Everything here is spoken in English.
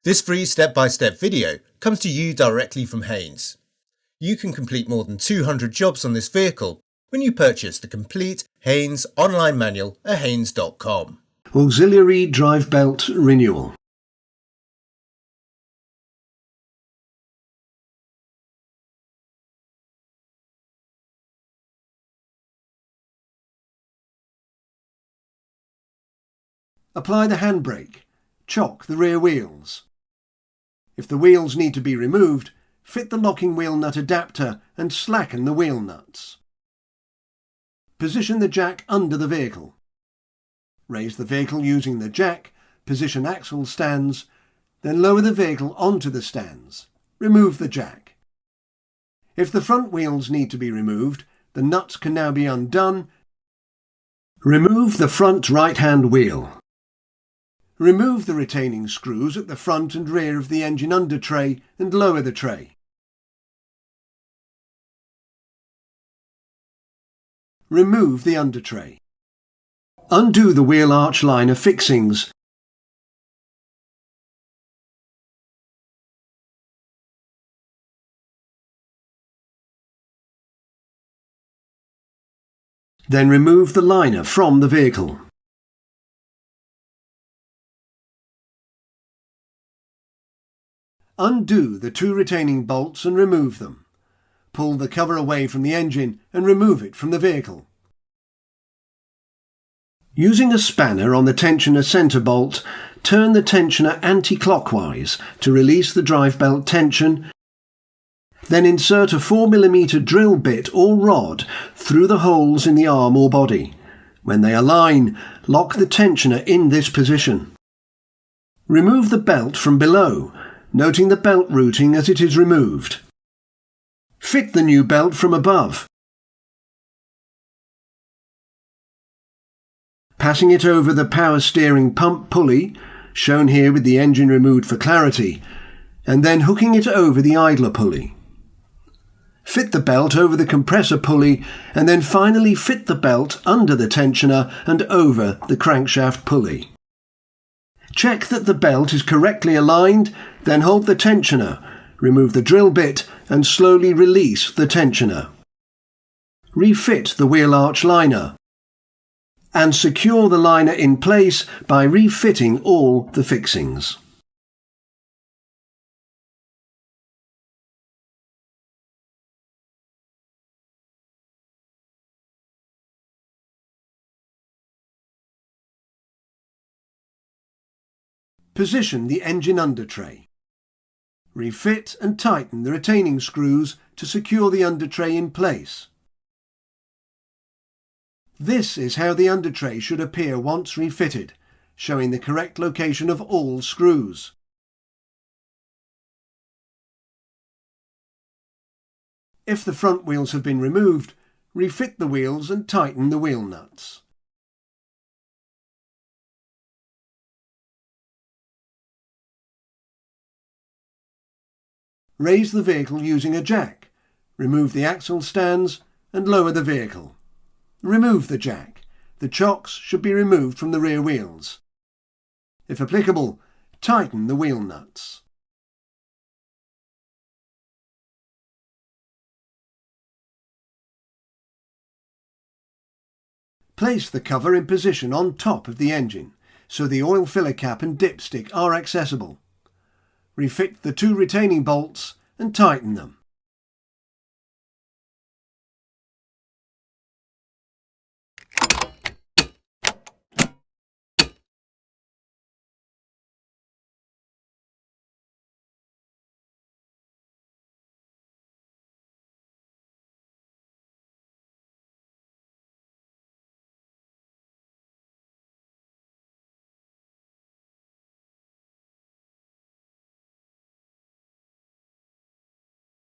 This free step-by-step video comes to you directly from Haynes. You can complete more than 200 jobs on this vehicle when you purchase the complete Haynes online manual at haynes.com. Auxiliary drive belt renewal. Apply the handbrake. Chock the rear wheels. If the wheels need to be removed, fit the locking wheel nut adapter and slacken the wheel nuts. Position the jack under the vehicle. Raise the vehicle using the jack, position axle stands, then lower the vehicle onto the stands. Remove the jack. If the front wheels need to be removed, the nuts can now be undone. Remove the front right-hand wheel. Remove the retaining screws at the front and rear of the engine under tray and lower the tray. Remove the under tray. Undo the wheel arch liner fixings. Then remove the liner from the vehicle. Undo the two retaining bolts and remove them. Pull the cover away from the engine and remove it from the vehicle. Using a spanner on the tensioner centre bolt, turn the tensioner anti-clockwise to release the drive belt tension. Then insert a 4mm drill bit or rod through the holes in the arm or body. When they align, lock the tensioner in this position. Remove the belt from below, noting the belt routing as it is removed. Fit the new belt from above, passing it over the power steering pump pulley, shown here with the engine removed for clarity, and then hooking it over the idler pulley. Fit the belt over the compressor pulley and then finally fit the belt under the tensioner and over the crankshaft pulley. Check that the belt is correctly aligned, then hold the tensioner, remove the drill bit and slowly release the tensioner. Refit the wheel arch liner and secure the liner in place by refitting all the fixings. Position the engine under tray. Refit and tighten the retaining screws to secure the under tray in place. This is how the under tray should appear once refitted, showing the correct location of all screws. If the front wheels have been removed, refit the wheels and tighten the wheel nuts. Raise the vehicle using a jack, remove the axle stands and lower the vehicle. Remove the jack. The chocks should be removed from the rear wheels. If applicable, tighten the wheel nuts. Place the cover in position on top of the engine so the oil filler cap and dipstick are accessible. Refit the two retaining bolts and tighten them.